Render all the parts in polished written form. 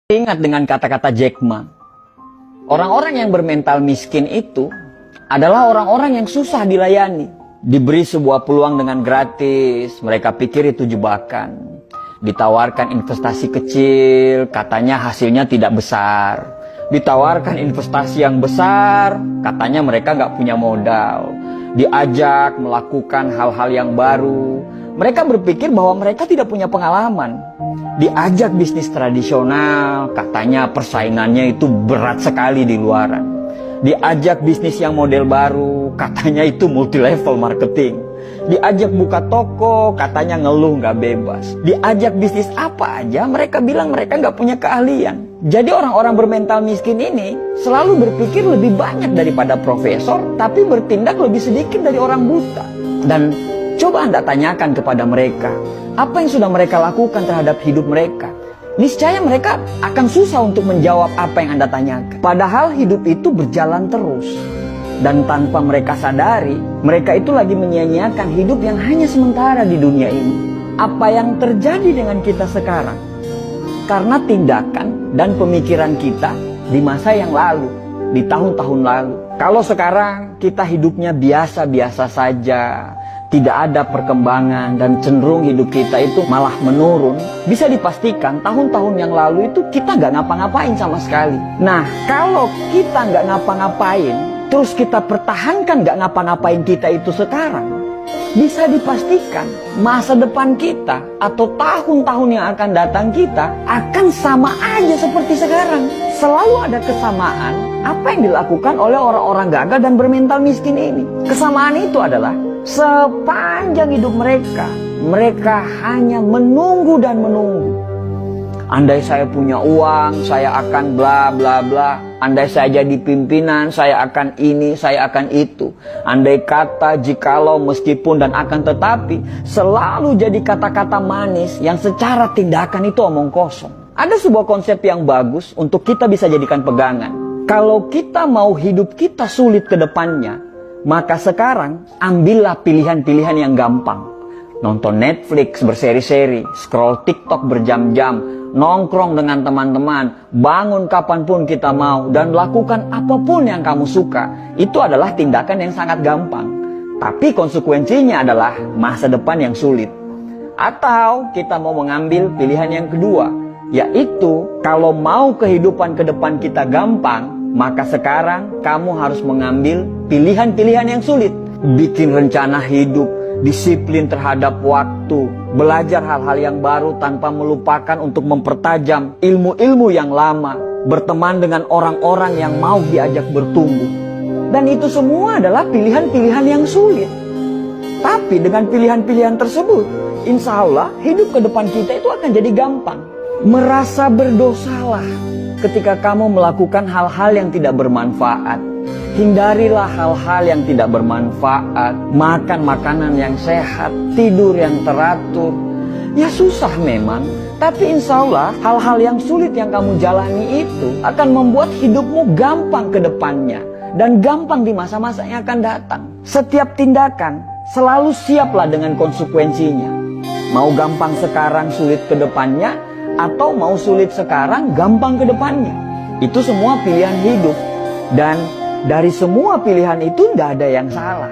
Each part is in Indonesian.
Ingat dengan kata-kata Jack Ma. Orang-orang yang bermental miskin itu adalah orang-orang yang susah dilayani. Diberi sebuah peluang dengan gratis, mereka pikir itu jebakan. Ditawarkan investasi kecil, katanya hasilnya tidak besar. Ditawarkan investasi yang besar, katanya mereka nggak punya modal. Diajak melakukan hal-hal yang baru, mereka berpikir bahwa mereka tidak punya pengalaman. Diajak bisnis tradisional, katanya persaingannya itu berat sekali di luaran. Diajak bisnis yang model baru, katanya itu multi level marketing. Diajak buka toko, katanya ngeluh nggak bebas. Diajak bisnis apa aja, mereka bilang mereka nggak punya keahlian. Jadi orang-orang bermental miskin ini selalu berpikir lebih banyak daripada profesor, tapi bertindak lebih sedikit dari orang buta. Dan coba Anda tanyakan kepada mereka, apa yang sudah mereka lakukan terhadap hidup mereka? Niscaya mereka akan susah untuk menjawab apa yang Anda tanyakan. Padahal hidup itu berjalan terus. Dan tanpa mereka sadari, mereka itu lagi menyia-nyiakan hidup yang hanya sementara di dunia ini. Apa yang terjadi dengan kita sekarang? Karena tindakan dan pemikiran kita di masa yang lalu, di tahun-tahun lalu. Kalau sekarang kita hidupnya biasa-biasa saja, tidak ada perkembangan dan cenderung hidup kita itu malah menurun, bisa dipastikan tahun-tahun yang lalu itu kita nggak ngapa-ngapain sama sekali. Nah, kalau kita nggak ngapa-ngapain, terus kita pertahankan nggak ngapa-ngapain kita itu sekarang, bisa dipastikan masa depan kita atau tahun-tahun yang akan datang kita akan sama aja seperti sekarang. Selalu ada kesamaan apa yang dilakukan oleh orang-orang gagal dan bermental miskin ini. Kesamaan itu adalah sepanjang hidup mereka, mereka hanya menunggu dan menunggu. Andai saya punya uang, saya akan bla bla bla. Andai saya jadi pimpinan, saya akan ini, saya akan itu. Andai kata, jikalau, meskipun, dan akan tetapi, selalu jadi kata-kata manis yang secara tindakan itu omong kosong. Ada sebuah konsep yang bagus untuk kita bisa jadikan pegangan. Kalau kita mau hidup kita sulit ke depannya, maka sekarang ambillah pilihan-pilihan yang gampang. Nonton Netflix berseri-seri, scroll TikTok berjam-jam, nongkrong dengan teman-teman, bangun kapanpun kita mau, dan lakukan apapun yang kamu suka. Itu adalah tindakan yang sangat gampang. Tapi konsekuensinya adalah masa depan yang sulit. Atau kita mau mengambil pilihan yang kedua, yaitu kalau mau kehidupan ke depan kita gampang, maka sekarang kamu harus mengambil pilihan-pilihan yang sulit. Bikin rencana hidup, disiplin terhadap waktu, belajar hal-hal yang baru tanpa melupakan untuk mempertajam ilmu-ilmu yang lama, berteman dengan orang-orang yang mau diajak bertumbuh. Dan itu semua adalah pilihan-pilihan yang sulit. Tapi dengan pilihan-pilihan tersebut, insya Allah hidup ke depan kita itu akan jadi gampang. Merasa berdosalah ketika kamu melakukan hal-hal yang tidak bermanfaat. Hindarilah hal-hal yang tidak bermanfaat, makan makanan yang sehat, tidur yang teratur. Ya susah memang, tapi insya Allah hal-hal yang sulit yang kamu jalani itu akan membuat hidupmu gampang ke depannya. Dan gampang di masa-masa yang akan datang. Setiap tindakan selalu siaplah dengan konsekuensinya. Mau gampang sekarang sulit ke depannya, atau mau sulit sekarang gampang ke depannya. Itu semua pilihan hidup. Dan dari semua pilihan itu tidak ada yang salah.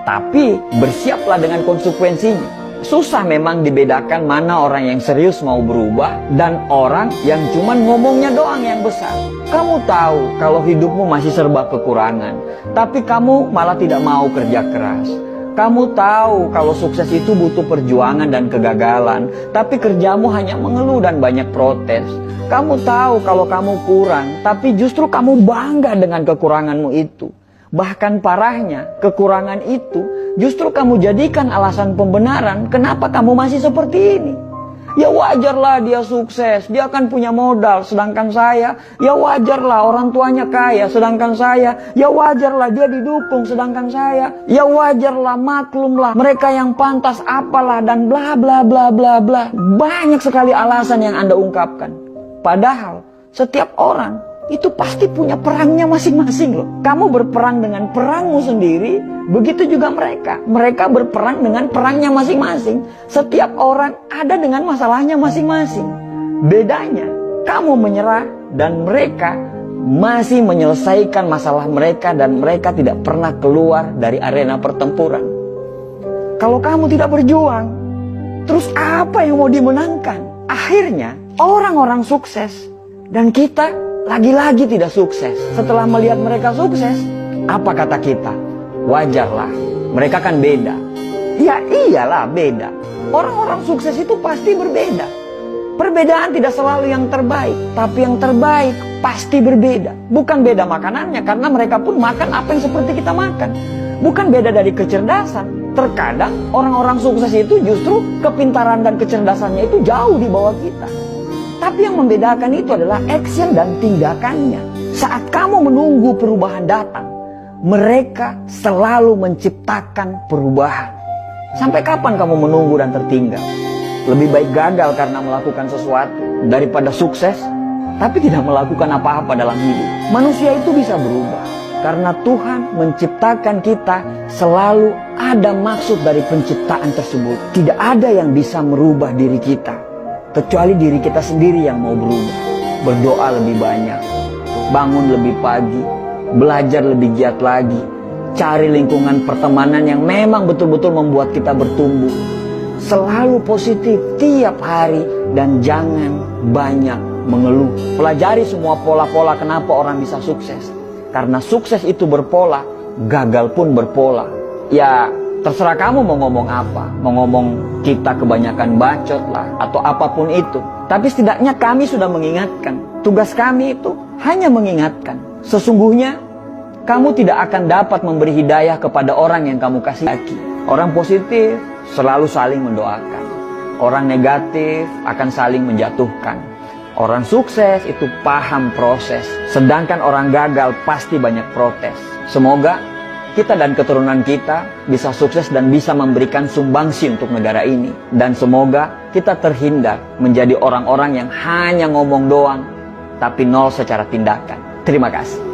Tapi bersiaplah dengan konsekuensinya. Susah memang dibedakan mana orang yang serius mau berubah dan orang yang cuman ngomongnya doang yang besar. Kamu tahu kalau hidupmu masih serba kekurangan, tapi kamu malah tidak mau kerja keras. Kamu tahu kalau sukses itu butuh perjuangan dan kegagalan, tapi kerjamu hanya mengeluh dan banyak protes. Kamu tahu kalau kamu kurang, tapi justru kamu bangga dengan kekuranganmu itu. Bahkan parahnya, kekurangan itu justru kamu jadikan alasan pembenaran kenapa kamu masih seperti ini. Ya wajarlah dia sukses, dia akan punya modal, sedangkan saya, ya wajarlah orang tuanya kaya, sedangkan saya, ya wajarlah dia didukung, sedangkan saya, ya wajarlah, maklumlah, mereka yang pantas apalah, dan bla bla bla bla bla. Banyak sekali alasan yang Anda ungkapkan. Padahal setiap orang itu pasti punya perangnya masing-masing loh. Kamu berperang dengan perangmu sendiri, begitu juga mereka. Mereka berperang dengan perangnya masing-masing. Setiap orang ada dengan masalahnya masing-masing. Bedanya, kamu menyerah dan mereka masih menyelesaikan masalah mereka dan mereka tidak pernah keluar dari arena pertempuran. Kalau kamu tidak berjuang, terus apa yang mau dimenangkan? Akhirnya orang-orang sukses dan kita lagi-lagi tidak sukses. Setelah melihat mereka sukses, apa kata kita? Wajarlah, mereka kan beda. Ya iyalah beda. Orang-orang sukses itu pasti berbeda. Perbedaan tidak selalu yang terbaik, tapi yang terbaik pasti berbeda. Bukan beda makanannya, karena mereka pun makan apa yang seperti kita makan. Bukan beda dari kecerdasan. Terkadang orang-orang sukses itu justru kepintaran dan kecerdasannya itu jauh di bawah kita. Tapi yang membedakan itu adalah action dan tindakannya. Saat kamu menunggu perubahan datang, mereka selalu menciptakan perubahan. Sampai kapan kamu menunggu dan tertinggal? Lebih baik gagal karena melakukan sesuatu daripada sukses tapi tidak melakukan apa-apa dalam hidup. Manusia itu bisa berubah karena Tuhan menciptakan kita, selalu ada maksud dari penciptaan tersebut. Tidak ada yang bisa merubah diri kita kecuali diri kita sendiri yang mau berubah. Berdoa lebih banyak, bangun lebih pagi, belajar lebih giat lagi, cari lingkungan pertemanan yang memang betul-betul membuat kita bertumbuh. Selalu positif tiap hari dan jangan banyak mengeluh. Pelajari semua pola-pola kenapa orang bisa sukses. Karena sukses itu berpola, gagal pun berpola. Ya terserah kamu mau ngomong apa. Mau ngomong kita kebanyakan bacot lah atau apapun itu. Tapi setidaknya kami sudah mengingatkan. Tugas kami itu hanya mengingatkan. Sesungguhnya kamu tidak akan dapat memberi hidayah kepada orang yang kamu kasihi. Orang positif selalu saling mendoakan. Orang negatif akan saling menjatuhkan. Orang sukses itu paham proses. Sedangkan orang gagal pasti banyak protes. Semoga kita dan keturunan kita bisa sukses dan bisa memberikan sumbangsi untuk negara ini. Dan semoga kita terhindar menjadi orang-orang yang hanya ngomong doang, tapi nol secara tindakan. Terima kasih.